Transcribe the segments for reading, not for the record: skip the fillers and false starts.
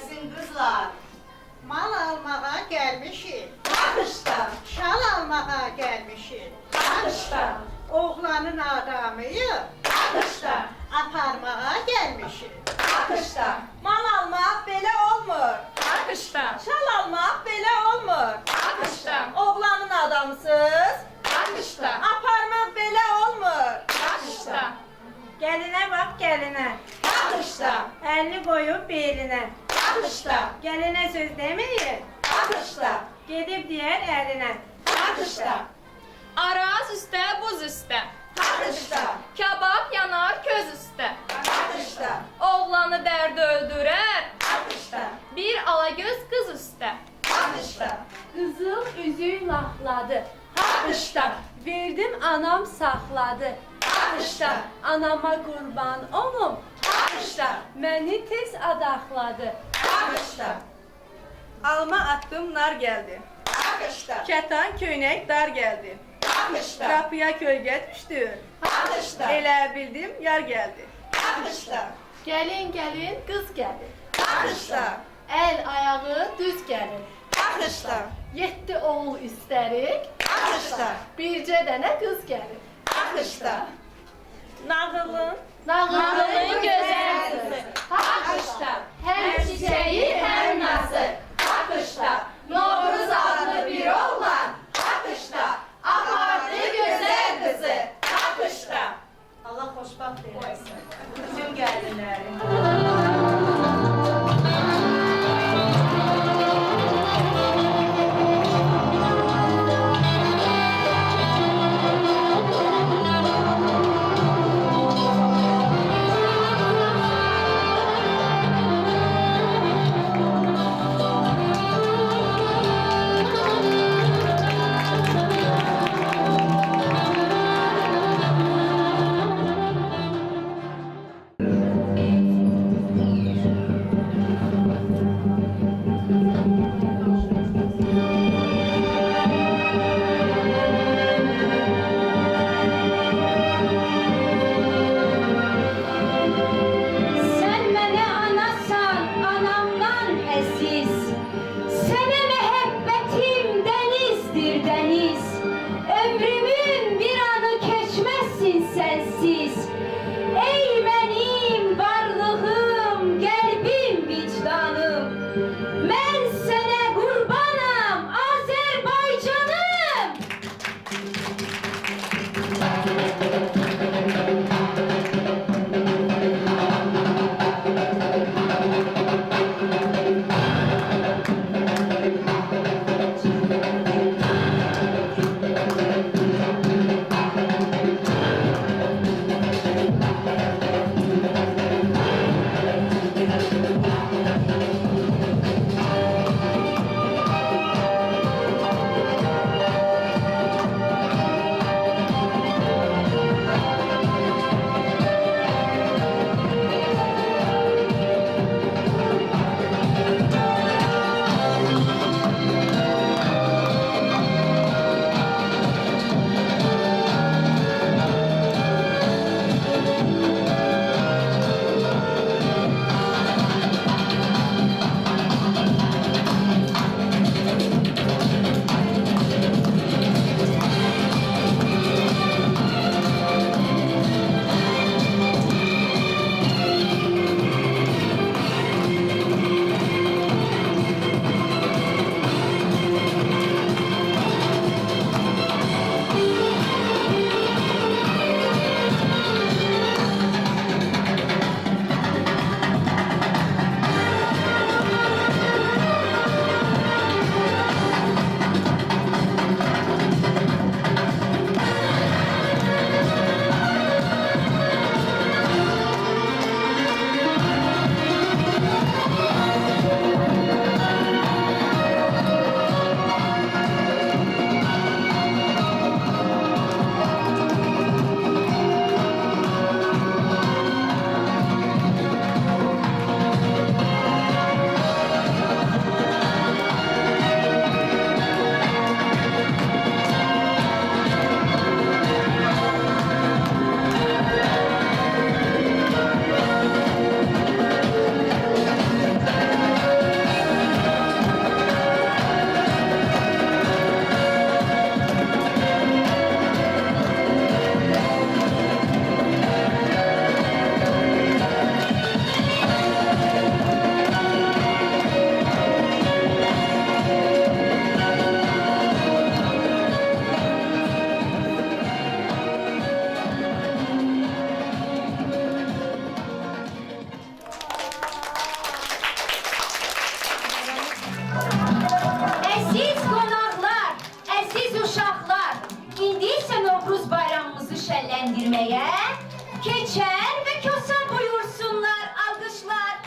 gelsin kızlar. Mal almağa gelmişik. Bakışta, Şal almağa gelmişik. bakışta, Oğlanın adamıyı bakışta, aparmağa gelmişik. bakışta, Mal almaq belə olmur. bakışta, Şal almaq belə olmur. bakışta, Oğlanın adamsız bakışta, aparmaq belə olmur. bakışta, Gəlinə bax, gəlinə. bakışta, Əlini qoyub belinə. bakışta, Gəlinə söz deməyir, bakışta, gedib deyər əlinə. bakışta, Araz üstə, buz üstə. bakışta, Kabab yanar köz üstə. bakışta, Oğlanı dərd öldürər. bakışta, Bir alagöz qız üstə. bakışta, Qızıl üzüy laxladı. bakışta, Verdim anam saxladı. bakışta, Anama qurban olum. bakışta, Məni tez adaxladı. bakışta, Alma atdım, nar gəldi. bakışta, Kətan köynək dar gəldi. bakışta, Qapıya kölgə düşdü. bakışta, Elə bildim, yar gəldi. bakışta, Gəlin, gəlin, qız gəlir. bakışta, Əl ayağı düz gəlir. bakışta, 7 oğul istərik. bakışta, Bircə dənə qız gəlir. bakışta, Nağılın Nağılın gözəl qızı. bakışta, Həm çiçəyi, həm nazı. bakışta, Novruz adlı bir oğlan, bakışta, apardı güzel kızı, bakışta. Allah xoşbaxt eləsin. Bütün gəlinləri. Sen mənə anasan, anamdan əziz. Sənə məhəbbətim dənizdir, dəniz. Ömrümün bir anı keçməzsin sənsiz. Ey mənim varlığım, qəlbim, vicdanım. Mən sənə qurbanam, Azərbaycanım. sahneye. Keçer ve Köse buyursunlar. Alkışlar.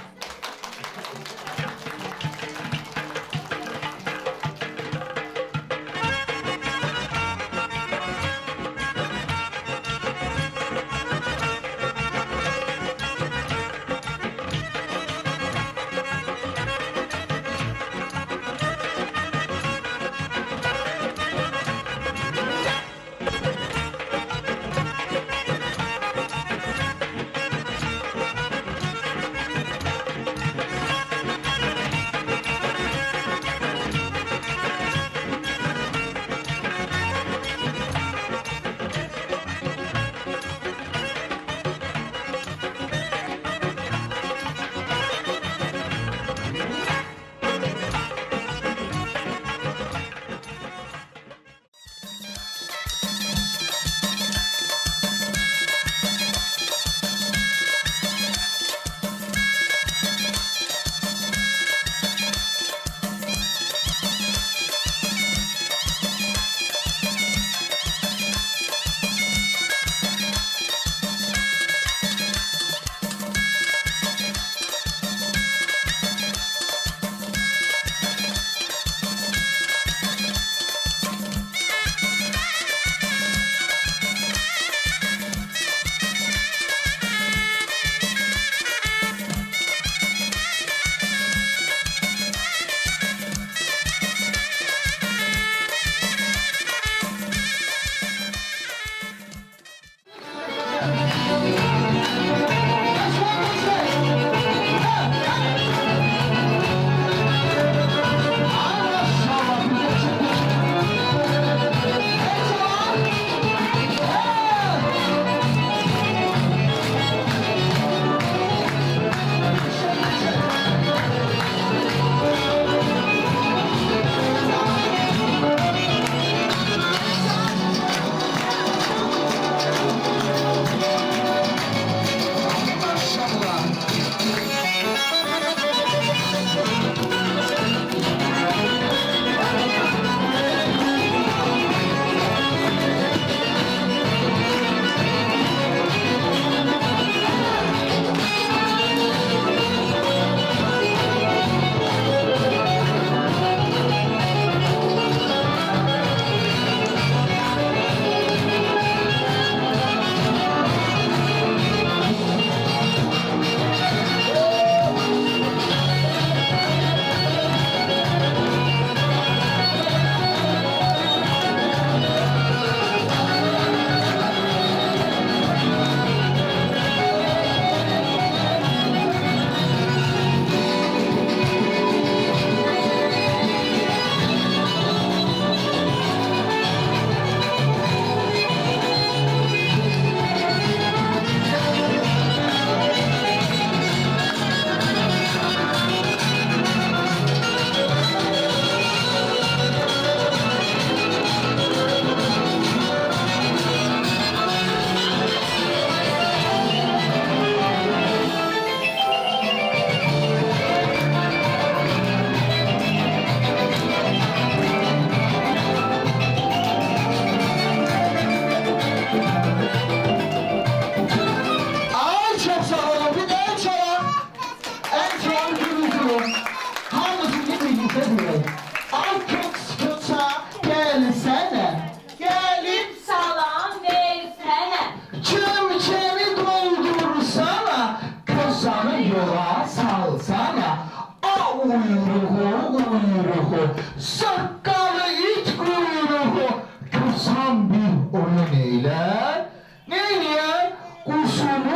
kuyruğu, sakalı it kuyruğu, kısan bir oyun eyler. Neyleyen? Kuşunu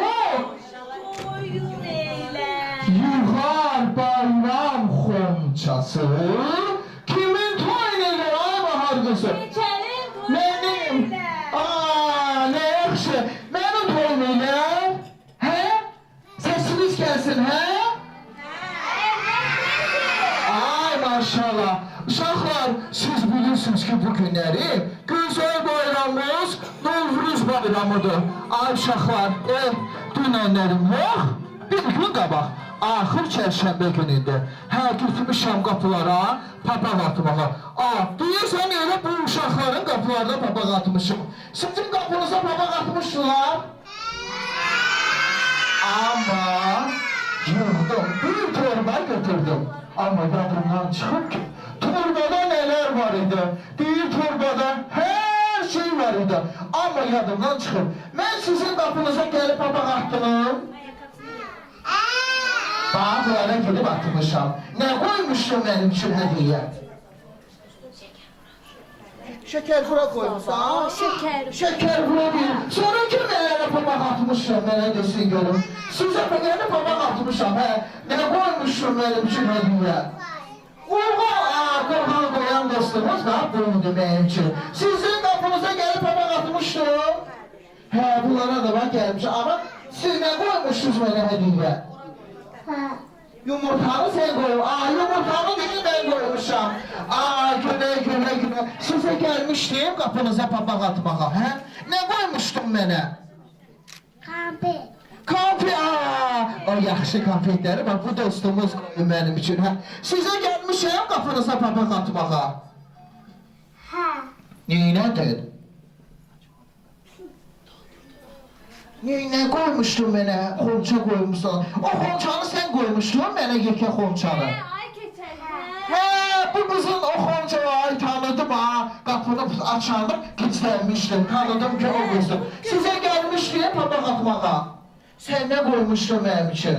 Oyun eyler. yıkar bayram xonçası. Kimin toyun eyler ay bahar kızı? Benim. Aa, ne yaxşı. Benim toyum eyler. He? Sesiniz gelsin he? Ay maşallah. Uşaqlar, siz bilirsiniz ki bu günləri güzel bayramımız Novruz bayramıdır. Ay uşaqlar, dünənlərim yox, bir gün qabaq axır çərşənbə günüdür. Hə, götürmüşəm qapılara papaq atmağa. Deyirsən elə bu uşaqların qapılarına papaq atmışım. Sizin qapınıza papaq atmışdılar. Amma yığdım, bir torba götürdüm. Amma yadımdan çıxıb ki, torbada nələr var idi? Deyir torbada hər şey var idi. Amma yadımdan çıxıb. Mən sizin qapınıza gəlib papaq atdım. Bağlara gedib atmışam. Nə qoymuşdum mənim üçün hədiyyə? Şəkər bura qoymuşsan? Şəkər bura deyil. Sonra ki mənə papaq atmışam, mənə desin görüm. Sizə mənə papaq atmışam, hə? Nə qoymuşdum mənim üçün hədiyyə? Qorxan qoyan dostumuz da bulundu mənim üçün. Sizin qapınıza gəlib papaq atmışdım. Hə, bunlara da bax gəlmişəm. Amma siz nə qoymuşdunuz mənə hədiyyə? Yumurtanı sen koyun. Yumurtanı değil ben koymuşam. Güne. Size gelmiştim kapınıza papaq atmağa. He? Ne koymuştun mənə? Konfet. O yaxşı konfetleri bak bu dostumuz koyun benim için. He? Size gelmişim kapınıza papaq atmağa. Neynədir? Ne koymuştun mənə? Xonça koymuşsan. O xonçanı sen koymuştun mənə yekə xonçanı. Ay keçər. He, bu kızın o xonçayı tanıdım ha. Qapını açardım, gizlənmişdim. Tanıdım ki o kızım. Size gelmişdim papaq atmağa. Sen ne koymuştun mənim için?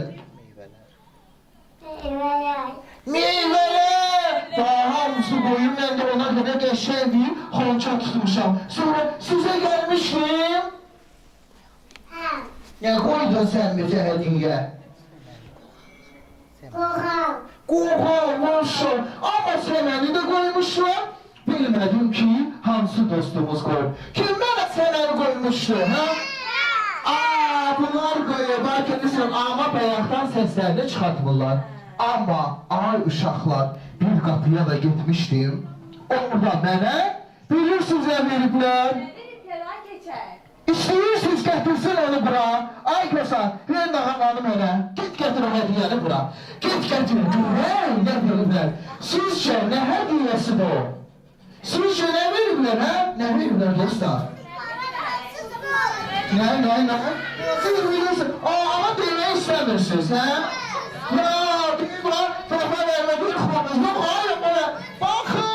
Meyveler. Daha hamısı koyun, mən də ona qədər qəşəng bir xonça tutmuşam. Sonra size gelmişdim. Ne koydun sen bize hediye? Qoğalmışım. Ama sen beni de koymuşsun. Bilmedim ki hansı dostumuz koyup. Kim bana sen koymuştu ha? Bunlar koyuyor. Belki edirsən ama bayaqdan seslerini çıxartmırlar. Ama ay uşaqlar bir kapıya da gitmiştim. Orada mənə bilirsiniz nə veriblər? İstəyirsiniz gətirsin onu bura. Ay Kosa, ver nağanlanı mənə. Git gətir o hədiyəni bura. Git gətir. Hey, nə veriblər? Sizcə nə hədiyyəsi bu? Sizcə nə veriblər, hə? Nə veriblər dostlar? Nə? Siz bilirsiniz. Ama demək istəmirsiniz, hə? Ya, deyib var, tərəfə vermə bir xonuz. Yox, hayır bana. Baxın!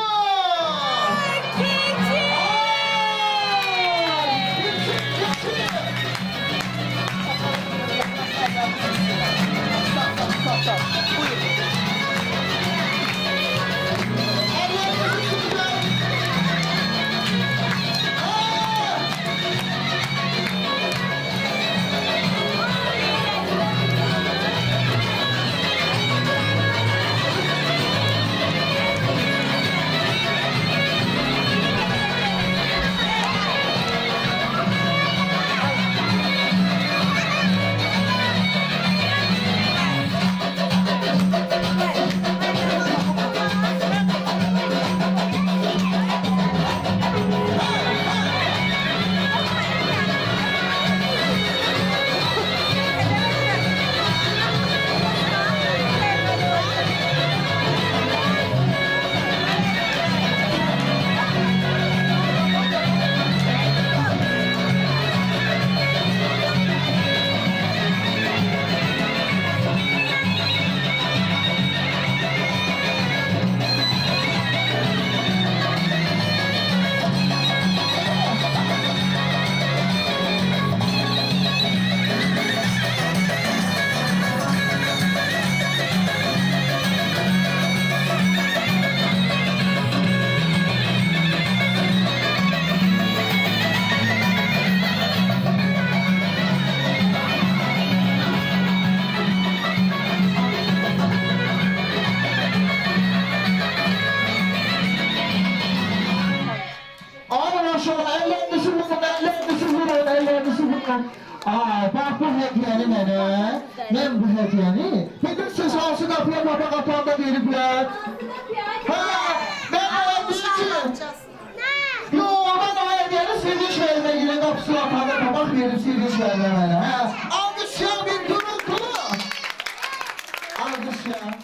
Bak bu hediyeni mənə. Mən bu hediyeni bilirsiniz hansı qapıya papaq atanda veriblər? Ben almışım ki. Ben o hediyeni sevinç vermə yine qapısına atanda papaq verib sevinç vermə mənə. Almışım bir gürültülü. alkışlar.